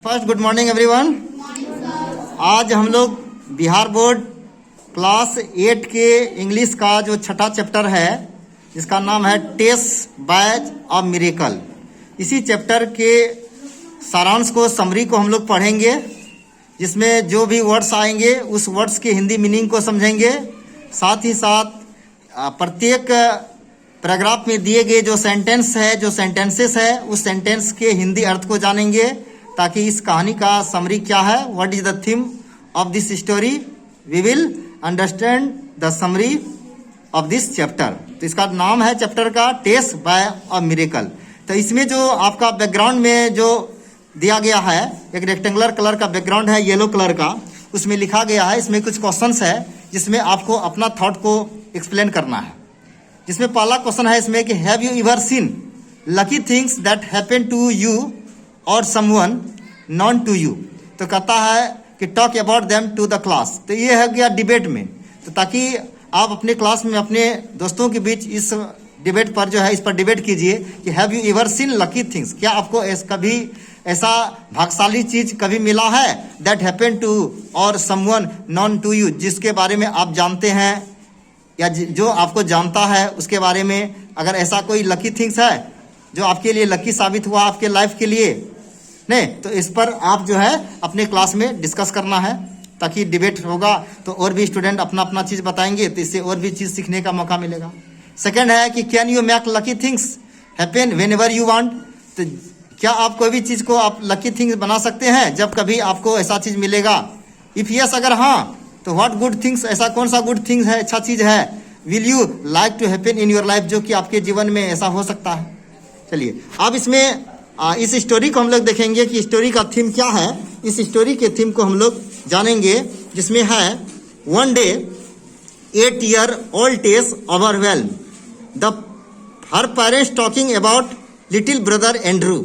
First good morning everyone. आज हम लोग बिहार बोर्ड क्लास 8 के इंग्लिश का जो छठा चैप्टर है जिसका नाम है टेस्ट बैच ऑफ मिरेकल, इसी चैप्टर के सारांश को समरी को हम लोग पढ़ेंगे, जिसमें जो भी वर्ड्स आएंगे उस वर्ड्स के हिंदी मीनिंग को समझेंगे। साथ ही साथ प्रत्येक पैराग्राफ में दिए गए जो सेंटेंस है, जो सेंटेंसेस है, उस सेंटेंस के हिंदी अर्थ को जानेंगे, ताकि इस कहानी का समरी क्या है, what is the theme of this story, we will understand the summary of this chapter. तो इसका नाम है चैप्टर का टेस्ट बाय अ मिरेकल। तो इसमें जो आपका बैकग्राउंड में जो दिया गया है, एक रेक्टेंगुलर कलर का बैकग्राउंड है येलो कलर का, उसमें लिखा गया है, इसमें कुछ क्वेश्चंस है जिसमें आपको अपना थॉट को एक्सप्लेन करना है। जिसमें पहला क्वेश्चन है इसमें कि have you ever seen lucky things that happen to you और समवन नॉन टू यू। तो कहता है कि talk about them to the class. तो ये है गया डिबेट में, तो ताकि आप अपने क्लास में अपने दोस्तों के बीच इस डिबेट पर जो है इस पर डिबेट कीजिए कि have you ever seen lucky things, क्या आपको कभी ऐसा भाग्यशाली चीज कभी मिला है दैट हैपन टू और समवन नॉन टू यू, जिसके बारे में आप जानते हैं या जो आपको जानता है उसके बारे में, अगर ऐसा कोई लकी थिंग्स है जो आपके लिए लकी साबित हुआ आपके लाइफ के लिए नहीं, तो इस पर आप जो है अपने क्लास में डिस्कस करना है, ताकि डिबेट होगा तो और भी स्टूडेंट अपना अपना चीज़ बताएंगे, तो इससे और भी चीज़ सीखने का मौका मिलेगा। सेकंड है कि can you make lucky things happen when ever you want. तो क्या आप कोई भी चीज़ को आप लकी थिंग्स बना सकते हैं जब कभी आपको ऐसा चीज़ मिलेगा। इफ़ यस अगर हाँ, तो व्हाट गुड थिंग्स, ऐसा कौन सा गुड थिंग्स है, अच्छा चीज़ है will you like to happen in your life, जो कि आपके जीवन में ऐसा हो सकता है। चलिए अब इसमें इस स्टोरी को हम लोग देखेंगे कि स्टोरी का थीम क्या है। इस स्टोरी के थीम को हम लोग जानेंगे, जिसमें है one day 8 year old Tess overwhelm the her parents talking about little brother Andrew.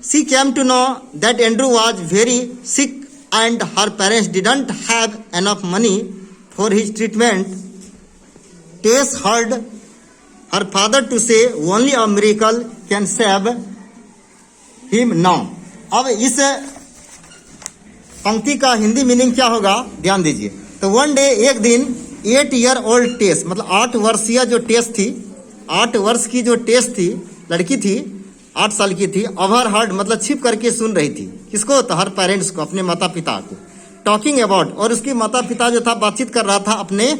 She came to know that Andrew was very sick and her parents didn't have enough money for his treatment. Tess heard her father to say only a miracle can save him now. अब इस पंक्ति का Hindi meaning क्या होगा ध्यान दीजिए। तो one day एक दिन 8 year old टेस, मतलब 8 वर्षीय जो टेस थी, 8 वर्ष की जो टेस थी, लड़की थी, 8 साल की थी, ओवर हर्ड मतलब छिप करके सुन रही थी। किसको? तो हर पेरेंट्स को, अपने माता पिता को। टॉकिंग अबाउट, और उसके माता पिता जो था बातचीत कर रहा था अपने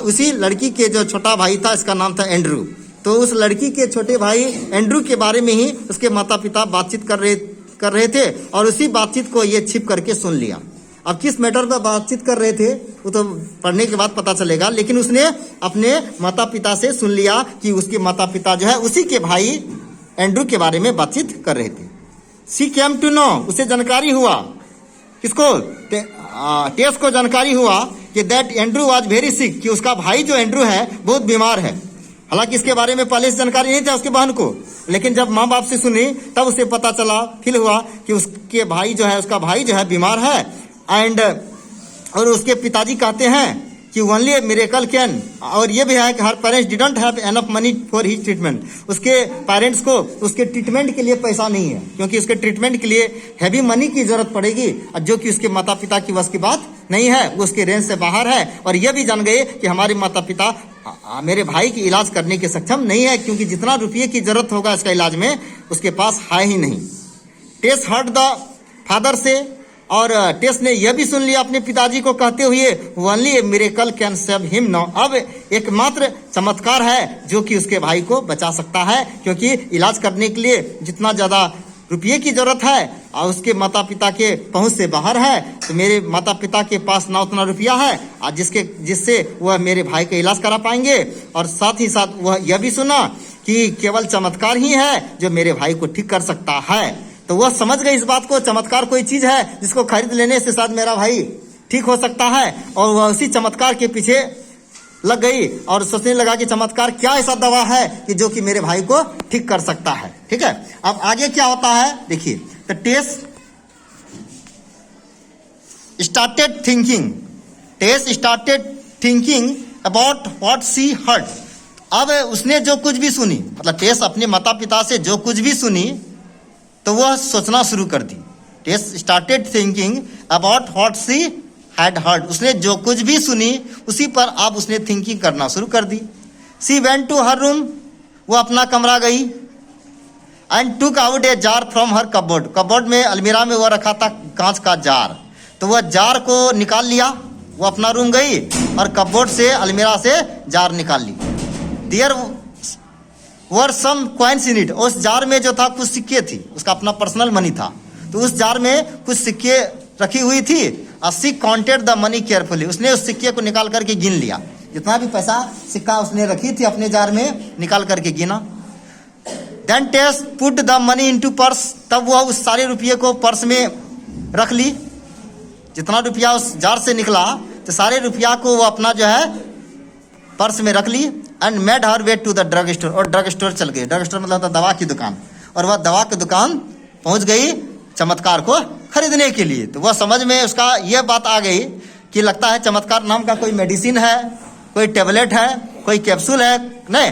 उसी लड़की के जो छोटा भाई था, इसका नाम था एंड्रू। तो उस लड़की के छोटे भाई एंड्रू के बारे में ही उसके माता पिता बातचीत कर रहे थे, और उसी बातचीत को ये छिप करके सुन लिया। अब किस मैटर पर बातचीत कर रहे थे वो तो पढ़ने के बाद पता चलेगा, लेकिन उसने अपने माता पिता से सुन लिया कि उसके माता पिता जो है उसी के भाई एंड्रू के बारे में बातचीत कर रहे थे। शी केम टू नो, उसे जानकारी हुआ, किसको? टेस को जानकारी हुआ कि that Andrew was very sick, कि उसका भाई जो एंड्रू है बहुत बीमार है। हालांकि इसके बारे में पहले से जानकारी नहीं था उसके बहन को, लेकिन जब माँ बाप से सुनी तब उसे पता चला, फील हुआ कि उसके भाई जो है, उसका भाई जो है बीमार है। एंड और उसके पिताजी कहते हैं कि ओनली ए मिरेकल कैन, और ये भी है कि हर parents didn't have enough money for his treatment. उसके पेरेंट्स को उसके ट्रीटमेंट के लिए पैसा नहीं है, क्योंकि उसके ट्रीटमेंट के लिए हैवी मनी की जरूरत पड़ेगी, और जो कि उसके माता पिता की बस की बात नहीं है, वो उसके रेंज से बाहर है। और ये भी जान गए कि हमारे माता पिता मेरे भाई की इलाज करने के सक्षम नहीं है, क्योंकि जितना रुपये की जरूरत होगा इसका इलाज में उसके पास है ही नहीं। टेस हर्ड द फादर से, और टेस ने यह भी सुन लिया अपने पिताजी को कहते हुए only A miracle can save him now, अब एकमात्र चमत्कार है जो कि उसके भाई को बचा सकता है, क्योंकि इलाज करने के लिए जितना ज़्यादा रुपये की जरूरत है और उसके माता पिता के पहुंच से बाहर है, तो मेरे माता पिता के पास ना उतना रुपया है और जिससे वह मेरे भाई का इलाज करा पाएंगे। और साथ ही साथ वह यह भी सुना कि केवल चमत्कार ही है जो मेरे भाई को ठीक कर सकता है। तो वह समझ गई इस बात को, चमत्कार कोई चीज है जिसको खरीद लेने से शायद मेरा भाई ठीक हो सकता है, और वह उसी चमत्कार के पीछे लग गई और सोचने लगा कि चमत्कार क्या ऐसा दवा है कि जो कि मेरे भाई को ठीक कर सकता है। ठीक है, अब आगे क्या होता है देखिए। तो Tess started thinking about what she heard. अब उसने जो कुछ भी सुनी, मतलब टेस अपने माता पिता से जो कुछ भी सुनी, तो वह सोचना शुरू कर दी Tess started thinking about what she had heard. उसने जो कुछ भी सुनी उसी पर अब उसने थिंकिंग करना शुरू कर दी। She went to her room, वो अपना कमरा गई। एंड टूक out a jar from her cupboard, cupboard में अलमीरा में वो रखा था कांच का जार, तो वह जार को निकाल लिया। वो अपना रूम गई और कबोर्ड से अलमीरा से जार निकाल ली। There were some coins in it, उस जार में जो था कुछ सिक्के थी, उसका अपना पर्सनल मनी था, तो उस जार में कुछ सिक्के रखी हुई थी। She counted the money carefully, उसने उस सिक्के को निकाल करके गिन लिया। जितना भी पैसा सिक्का उसने रखी थी अपने जार में, निकाल करके गिना। Then Tess put the money into purse, तब वह उस सारे रुपये को पर्स में रख ली। जितना रुपया उस जार से निकला तो सारे रुपया को वो अपना जो है पर्स में रख ली। And made her way to the drug store, और ड्रग स्टोर चल गई। ड्रग स्टोर मतलब दवा की दुकान, और वह दवा की दुकान पहुंच गई चमत्कार को खरीदने के लिए। तो वह समझ में उसका यह बात आ गई कि लगता है चमत्कार नाम का कोई मेडिसिन है, कोई टेबलेट है, कोई कैप्सूल है। नहीं,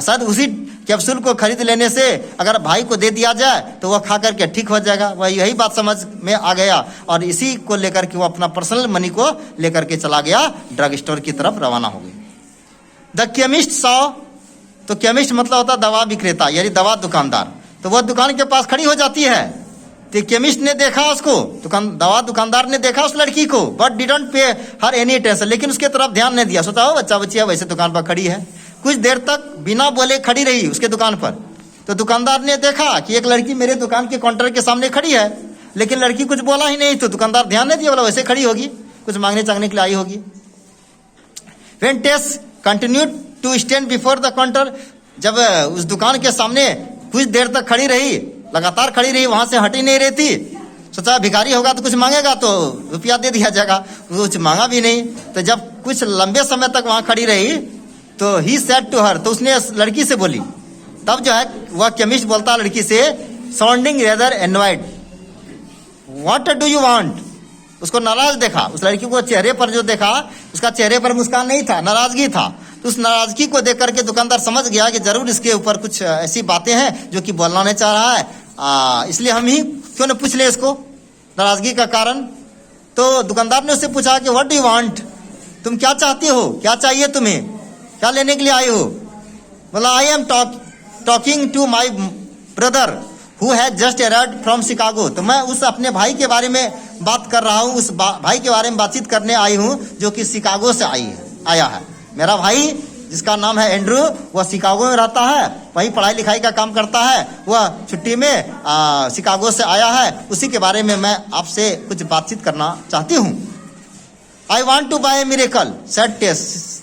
शायद उसी कैप्सूल को खरीद लेने से अगर भाई को दे दिया जाए तो वह खा करके ठीक हो जाएगा। वह यही बात समझ में आ गया और इसी को लेकर के वो अपना पर्सनल मनी को लेकर के चला गया, ड्रग स्टोर की तरफ रवाना हो गई। द केमिस्ट सॉ, तो केमिस्ट मतलब होता दवा विक्रेता यानी दवा दुकानदार, तो वह दुकान के पास खड़ी हो जाती है। तो केमिस्ट ने देखा उसको, दवा दुकानदार ने देखा उस लड़की को, बट डिडंट पे हर एनी अटेंशन, लेकिन उसके तरफ ध्यान नहीं दिया। सोचा हो बच्चा बच्चिया वैसे दुकान पर खड़ी है। कुछ देर तक बिना बोले खड़ी रही उसके दुकान पर। तो दुकानदार ने देखा कि एक लड़की मेरे दुकान के काउंटर के सामने खड़ी है, लेकिन लड़की कुछ बोला ही नहीं। तो दुकानदार ध्यान नहीं दिया, बोला वैसे खड़ी होगी, कुछ मांगने चांगने के लिए आई होगी। When Tess continued to stand before the counter, जब उस दुकान के सामने कुछ देर तक खड़ी रही, लगातार खड़ी रही, वहां से हटी नहीं रहती। सोचा भिखारी होगा तो कुछ मांगेगा तो रुपया दे दिया जाएगा, कुछ मांगा भी नहीं। तो जब कुछ लंबे समय तक वहां खड़ी रही तो ही सेड टू हर, तो उसने लड़की से बोली। तब जो है वह केमिस्ट बोलता लड़की से, sounding rather annoyed, what do you want. उसको नाराज देखा, उस लड़की को चेहरे पर जो देखा, उसका चेहरे पर मुस्कान नहीं था, नाराजगी था। तो उस नाराजगी को देख करके दुकानदार समझ गया कि जरूर इसके ऊपर कुछ ऐसी बातें हैं जो कि बोलना नहीं चाह रहा है, इसलिए हम ही क्यों न पूछ ले इसको नाराजगी का कारण। तो दुकानदार ने उससे पूछा कि व्हाट डू यू वांट, तुम क्या चाहती हो, क्या चाहिए तुम्हें, क्या लेने के लिए आई हो। बोला I am talking to my brother who has just arrived from Chicago, तो मैं उस अपने भाई के बारे में बात कर रहा हूँ, उस भाई के बारे में बातचीत करने आई हूँ जो कि शिकागो से आया है। मेरा भाई जिसका नाम है एंड्रू, वह शिकागो में रहता है, वहीं पढ़ाई लिखाई का काम करता है, वह छुट्टी में शिकागो से आया है, उसी के बारे में मैं आपसे कुछ बातचीत करना चाहती हूँ। I want to buy miracle said Tess,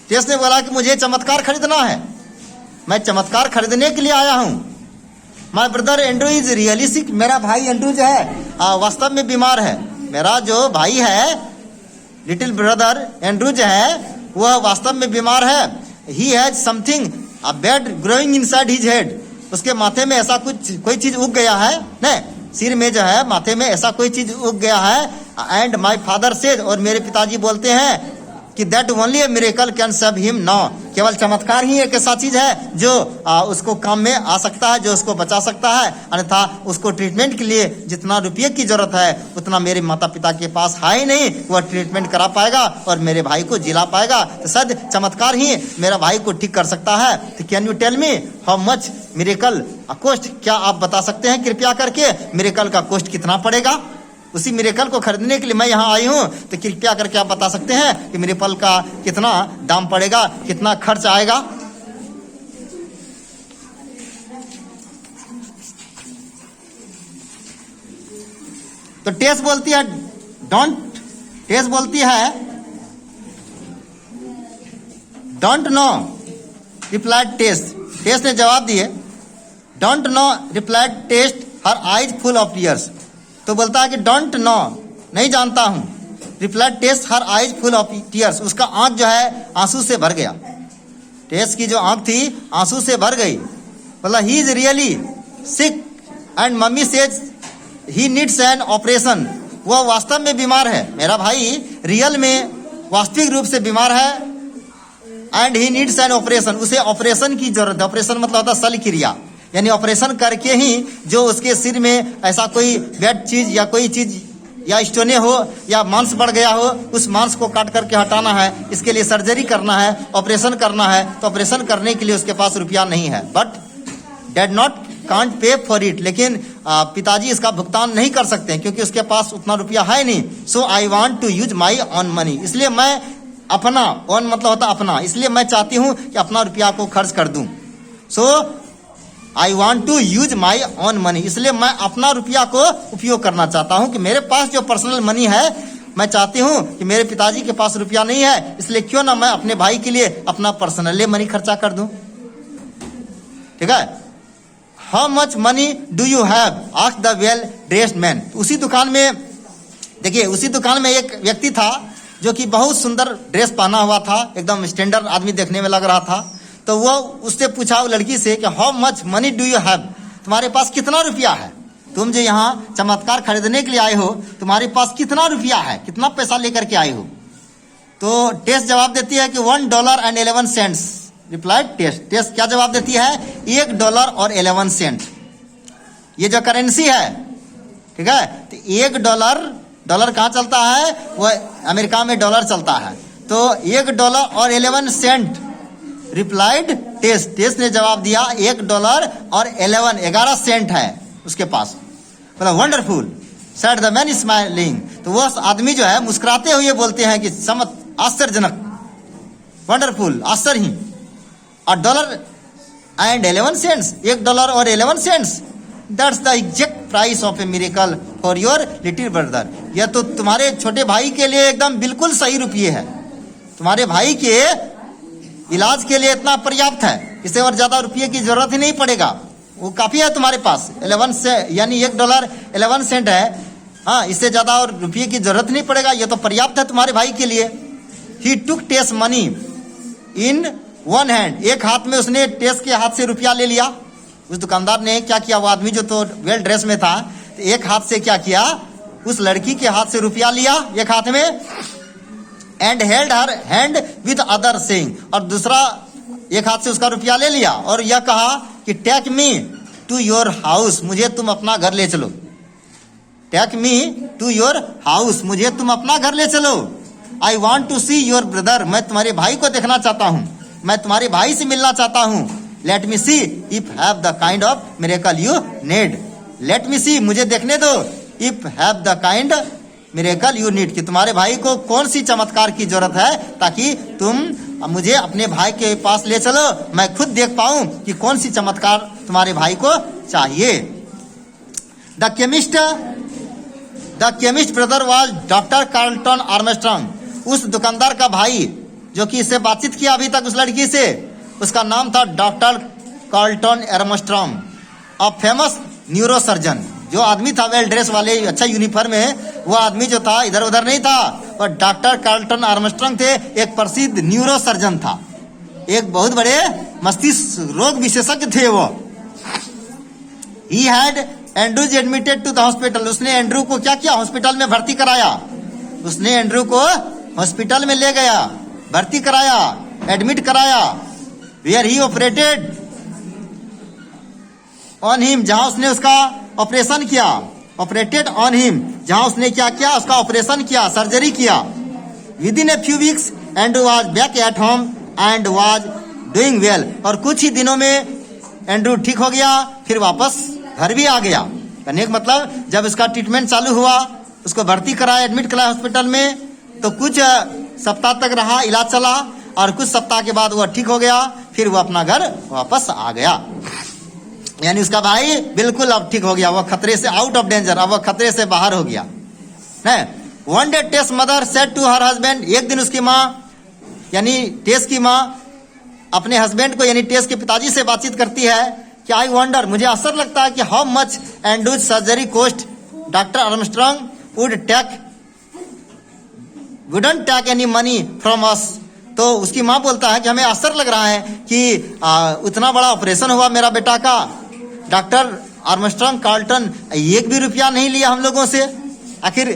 Tess ने बोला कि मुझे चमत्कार खरीदना है, मैं चमत्कार खरीदने के लिए आया हूँ। My brother Andrew is really sick, मेरा भाई एंड्रू जो है वास्तव में बीमार है। मेरा जो भाई है लिटिल ब्रदर एंड्रू जो है वह वास्तव में बीमार है। He has something a bad growing inside his head, उसके माथे में ऐसा कोई चीज उग गया है, नहीं सिर में जो है माथे में ऐसा कोई चीज उग गया है। एंड माय फादर सेज, और मेरे पिताजी बोलते हैं कि that only A miracle can save him now, केवल चमत्कार ही एक ऐसा चीज है जो उसको काम में आ सकता है, जो उसको बचा सकता है, अन्यथा उसको ट्रीटमेंट के लिए जितना रुपये की जरूरत है उतना मेरे माता पिता के पास है ही नहीं, वह ट्रीटमेंट करा पाएगा और मेरे भाई को जिला पाएगा। तो शायद चमत्कार ही मेरा भाई को ठीक कर सकता है। तो can you tell me how much miracle cost, क्या आप बता सकते हैं कृपया करके मिरेकल का कॉस्ट कितना पड़ेगा। उसी मिरेकल को खरीदने के लिए मैं यहाँ आई हूँ, तो कृपया करके आप बता सकते हैं कि मिरेकल का कितना दाम पड़ेगा, कितना खर्च आएगा। तो टेस बोलती है don't know replied Tess, Tess ने जवाब दिए don't know replied Tess her eyes full of tears, तो बोलता है कि डोंट नो नहीं जानता हूं, replied Tess her eyes full of tears, उसका आंख जो है आंसू से भर गया, टेस की जो आंख थी आंसू से भर गई। बोला he is really sick and mummy says he needs an operation, वह वास्तव में बीमार है, मेरा भाई रियल में वास्तविक रूप से बीमार है। And he needs an operation, उसे ऑपरेशन की जरूरत है, ऑपरेशन मतलब होता है शल्य क्रिया, यानी ऑपरेशन करके ही जो उसके सिर में ऐसा कोई बैड चीज या कोई चीज या स्टोने हो या मांस बढ़ गया हो, उस मांस को काट करके हटाना है, इसके लिए सर्जरी करना है, ऑपरेशन करना है। तो ऑपरेशन करने के लिए उसके पास रुपया नहीं है, but did not can't pay for it, लेकिन पिताजी इसका भुगतान नहीं कर सकते हैं क्योंकि उसके पास उतना रुपया है नहीं। So I want to use my own money, इसलिए मैं अपना, ऑन मतलब होता अपना, इसलिए मैं चाहती हूं कि अपना रुपया को खर्च कर दूं। So I want to use my own money, इसलिए मैं अपना रुपया को उपयोग करना चाहता हूं कि मेरे पास जो पर्सनल मनी है, मैं चाहती हूं कि मेरे पिताजी के पास रुपया नहीं है, इसलिए क्यों ना मैं अपने भाई के लिए अपना पर्सनली मनी खर्चा कर दूं। ठीक है। How much money do you have, asked the well dressed man. उसी दुकान में देखिए, उसी दुकान में एक व्यक्ति था जो कि बहुत सुंदर ड्रेस पहना हुआ था, एकदम स्टैंडर्ड आदमी देखने में लग रहा था। तो वो उससे पूछा, वो लड़की से, कि how much money do you have, तुम्हारे पास कितना रुपया है, तुम जो यहाँ चमत्कार खरीदने के लिए आए हो, तुम्हारे पास कितना रुपया है, कितना पैसा लेकर के आए हो। तो टेस जवाब देती है कि $1.11। रिप्लाइड टेस, टेस क्या जवाब देती है, $1.11। ये जो करेंसी है, ठीक है, तो $1 कहाँ चलता है, वो अमेरिका में डॉलर चलता है। तो $1.11 रिप्लाइड टेस, टेस ने जवाब दिया $1.11 है उसके पास। मतलब wonderful said the man smiling, तो वो आदमी जो है मुस्कुराते हुए बोलते हैं कि आश्चर्यजनक, वंडरफुल, आश्चर्य। और $1.11, $1.11, that's the exact price of A miracle for your little brother. यह तो तुम्हारे छोटे भाई के लिए एकदम बिल्कुल सही रुपये है, तुम्हारे भाई के इलाज के लिए इतना पर्याप्त है, इससे और ज्यादा रुपये की जरूरत ही नहीं पड़ेगा, वो काफी है तुम्हारे पास। 11 से यानी $1.11 है, हाँ, इससे ज्यादा और रुपये की जरूरत नहीं पड़ेगा, ये तो पर्याप्त है तुम्हारे भाई के लिए। ही टुक टेस मनी इन वन हैंड, एक हाथ में उसने टेस के हाथ से रुपया ले लिया। उस दुकानदार ने क्या किया, वो आदमी जो तो वेल ड्रेस में था, तो एक हाथ से क्या किया, उस लड़की के हाथ से रुपया लिया एक हाथ में, and held her hand with other saying, और दूसरा एक हाथ से उसका रुपया ले लिया और यह कहा कि take me to your house, मुझे तुम अपना घर ले चलो। Take me to your house, मुझे तुम अपना घर ले चलो। I want to see your brother, मैं तुम्हारे भाई को देखना चाहता हूँ, मैं तुम्हारे भाई से मिलना चाहता हूँ। Let me see if have the kind of miracle you need, let me see, मुझे देखने दो, if have the kind miracle you need, कि तुम्हारे भाई को कौन सी चमत्कार की जरूरत है, ताकि तुम मुझे अपने भाई के पास ले चलो, मैं खुद देख पाऊं कि कौन सी चमत्कार तुम्हारे भाई को चाहिए। The chemist brother was doctor Carlton Armstrong. उस दुकानदार का भाई जो कि इससे बातचीत किया अभी तक उस लड़की से, उसका नाम था doctor Carlton Armstrong, a famous neurosurgeon. जो आदमी था वेल ड्रेस वाले, अच्छा यूनिफॉर्म में, वो आदमी जो था इधर उधर नहीं था, और डॉक्टर कार्लटन आर्मस्ट्रांग थे, एक प्रसिद्ध न्यूरोसर्जन था, एक बहुत बड़े मस्तिष्क रोग विशेषज्ञ थे वो। He had Andrew's admitted to the hospital, उसने एंड्रू को क्या किया, हॉस्पिटल में भर्ती कराया, उसने एंड्रू को हॉस्पिटल में ले गया, भर्ती कराया, एडमिट कराया। Where he operated on him, जहां उसने उसका ऑपरेशन किया, ऑपरेटेड ऑन हिम, जहां उसने क्या किया, उसका ऑपरेशन किया, सर्जरी किया। With in a few weeks Andrew was back at home and was doing well, और कुछ ही दिनों में एंड्रू ठीक हो गया, फिर वापस घर भी आ गया। कहने का मतलब जब इसका ट्रीटमेंट चालू हुआ, उसको भर्ती कराया, एडमिट कराया हॉस्पिटल में, तो कुछ सप्ताह तक रहा, इलाज चला, और कुछ सप्ताह के बाद वो ठीक हो गया, फिर वो अपना घर वापस आ गया। यानी उसका भाई बिल्कुल अब ठीक हो गया, वो खतरे से आउट ऑफ डेंजर, अब वो खतरे से बाहर हो गया। One day Tess mother said to her husband, एक दिन उसकी माँ यानी टेस की माँ अपने हस्बैंड को यानी टेस के पिताजी से बातचीत करती है कि आई वंडर, मुझे असर लगता है कि how much Andrew's surgery cost doctor Armstrong wouldn't take any money from us. तो उसकी माँ बोलता है कि हमें असर लग रहा है कि उतना बड़ा ऑपरेशन हुआ मेरा बेटा का, डॉक्टर आर्मस्ट्रांग कार्लटन एक भी रुपया नहीं लिया हम लोगों से। आखिर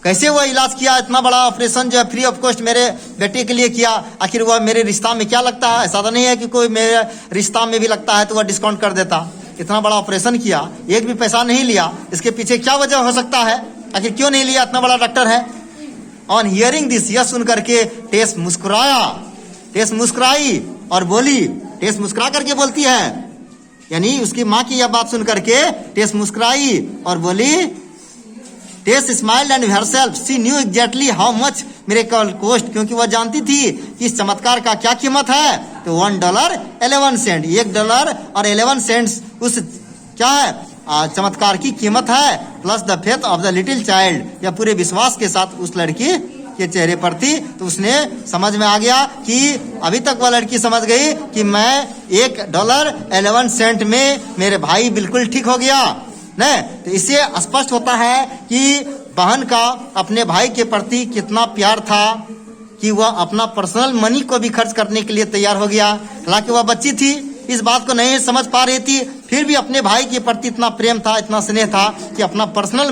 कैसे वो इलाज किया, इतना बड़ा ऑपरेशन जो है फ्री ऑफ कॉस्ट मेरे बेटे के लिए किया। आखिर वह मेरे रिश्ता में क्या लगता है? ऐसा तो नहीं है कि कोई मेरे रिश्ता में भी लगता है तो वह डिस्काउंट कर देता। इतना बड़ा ऑपरेशन किया, एक भी पैसा नहीं लिया। इसके पीछे क्या वजह हो सकता है? आखिर क्यों नहीं लिया? इतना बड़ा डॉक्टर है। ऑन हियरिंग दिस, यह सुन करके टेस मुस्कुराया। टेस मुस्कुराई और बोली। टेस मुस्कुरा करके बोलती है, यानी उसकी माँ की यह बात सुन करके टेस मुस्कुराई और बोली। Tess smiled and herself, she knew exactly how much miracle cost, क्योंकि वह जानती थी कि इस चमत्कार का क्या कीमत है। तो $1.11, $1 और 11 सेंट्स उस क्या है चमत्कार की कीमत है, plus the faith of the little child, या पूरे विश्वास के साथ उस लड़की के चेहरे पर थी। तो उसने समझ में आ गया कि अभी तक वह लड़की समझ गई कि मैं $1.11 में मेरे भाई बिल्कुल ठीक हो गया नहीं। तो इससे स्पष्ट होता है कि बहन का अपने भाई के प्रति कितना प्यार था कि वह अपना पर्सनल मनी को भी खर्च करने के लिए तैयार हो गया। हालांकि वह बच्ची थी, इस बात को नहीं समझ पा रही थी, फिर भी अपने भाई के प्रति इतना प्रेम था, इतना स्नेह था कि अपना पर्सनल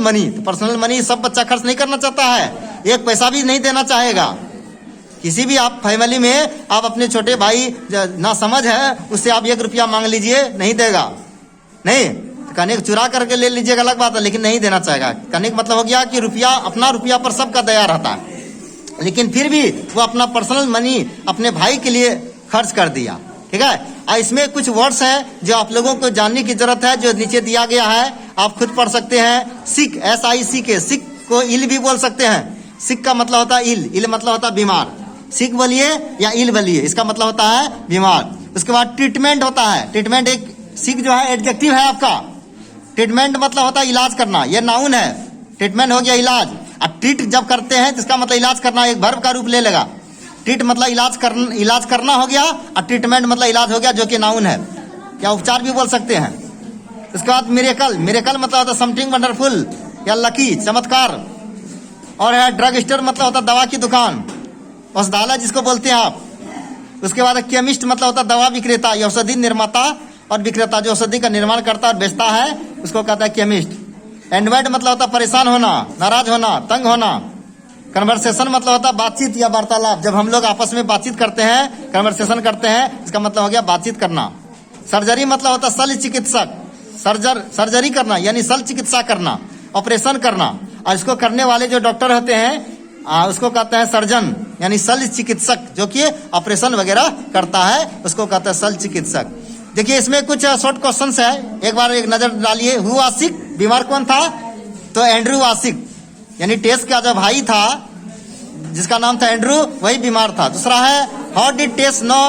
मनी सब बच्चा खर्च नहीं करना चाहता है, एक पैसा भी नहीं देना चाहेगा। किसी भी आप फैमिली में आप अपने छोटे भाई ना समझ है, उससे आप 1 रुपया मांग लीजिए, नहीं देगा। नहीं कहने को चुरा करके ले लीजिएगा अलग बात है, लेकिन नहीं देना चाहेगा। कहने का मतलब हो गया कि अपना रुपया पर सबका दया रहता है, लेकिन फिर भी वो अपना पर्सनल मनी अपने भाई के लिए खर्च कर दिया। ठीक है, इसमें कुछ वर्ड्स हैं जो आप लोगों को जानने की जरूरत है, जो नीचे दिया गया है, आप खुद पढ़ सकते हैं। सिक, SICK, सिक को इल भी बोल सकते हैं। सिक का मतलब होता है इल मतलब होता है बीमार। सिक बोलिए या इल बोलिए, इसका मतलब होता है बीमार। उसके बाद ट्रीटमेंट होता है। ट्रीटमेंट एक सिक जो है एडजेक्टिव है आपका। ट्रीटमेंट मतलब होता है इलाज करना, यह नाउन है। ट्रीटमेंट हो गया इलाज। अब ट्रीट जब करते हैं जिसका मतलब इलाज करना, एक वर्ब का रूप ले लेगा। ट्रीट मतलब इलाज करना हो गया, और ट्रीटमेंट मतलब इलाज हो गया, जो कि नाउन है, या उपचार भी बोल सकते हैं। उसके बाद मिरेकल मतलब होता है समथिंग वंडरफुल या लकी, चमत्कार। और है ड्रग स्टोर मतलब होता है दवा की दुकान, औषधालय जिसको बोलते हैं आप। उसके बाद केमिस्ट मतलब होता है दवा विक्रेता या औषधि निर्माता और विक्रेता, जो औषधि का निर्माण करता और बेचता है उसको कहता है केमिस्ट। एंड्रॉइड मतलब होता है परेशान होना, नाराज होना, तंग होना। कन्वर्सेशन मतलब होता है बातचीत या वार्तालाप, जब हम लोग आपस में बातचीत करते हैं, कन्वर्सेशन करते हैं, इसका मतलब हो गया बातचीत करना। सर्जरी मतलब होता है शल्य चिकित्सक, सर्जरी करना यानी शल्य चिकित्सा करना, ऑपरेशन करना। और इसको करने वाले जो डॉक्टर होते हैं उसको कहते हैं सर्जन, यानी शल्य चिकित्सक, जो कि ऑपरेशन वगैरह करता है उसको कहते हैं शल्य चिकित्सक। देखिए इसमें कुछ शॉर्ट क्वेश्चंस है, एक बार एक नजर डालिए। हु वाज सिक, बीमार कौन था? तो एंड्रू वाज सिक, यानी टेस का जो भाई था जिसका नाम था एंड्रू, वही बीमार था। दूसरा है how did Tess know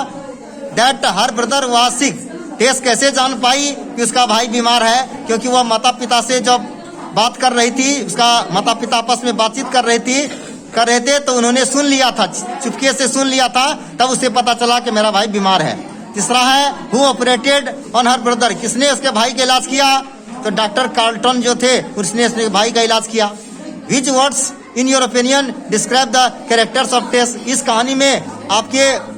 that her brother was sick, Tess कैसे जान पाई कि उसका भाई बीमार है? क्योंकि वह माता पिता से जब बात कर रही थी, उसका माता पिता आपस में बातचीत कर रहे थे तो उन्होंने सुन लिया था, चुपके से सुन लिया था, तब उसे पता चला कि मेरा भाई बीमार है। तीसरा है who operated on her brother, किसने उसके भाई का इलाज किया? तो डॉक्टर कार्ल्टन जो थे उसने उसके भाई का इलाज किया। Which words in your opinion describe the characters of Tess, इस कहानी में आपके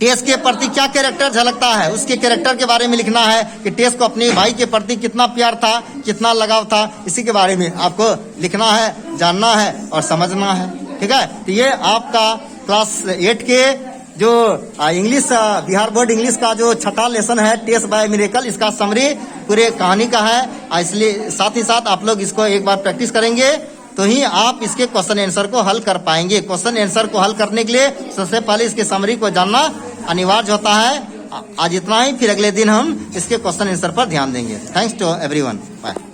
टेस के प्रति क्या कैरेक्टर झलकता है, उसके कैरेक्टर के बारे में लिखना है कि टेस को अपने भाई के प्रति कितना प्यार था, कितना लगाव था, इसी के बारे में आपको लिखना है, जानना है और समझना है। ठीक है, तो ये आपका क्लास 8 के जो इंग्लिश बिहार बोर्ड इंग्लिश का जो छठा लेसन है टेस बाय मिरेकल, इसका समरी पूरे कहानी का है। इसलिए साथ ही साथ आप लोग इसको एक बार प्रैक्टिस करेंगे तो ही आप इसके क्वेश्चन आंसर को हल कर पाएंगे। क्वेश्चन आंसर को हल करने के लिए सबसे पहले इसके समरी को जानना अनिवार्य होता है। आज इतना ही, फिर अगले दिन हम इसके क्वेश्चन आंसर पर ध्यान देंगे। Thanks to everyone, bye.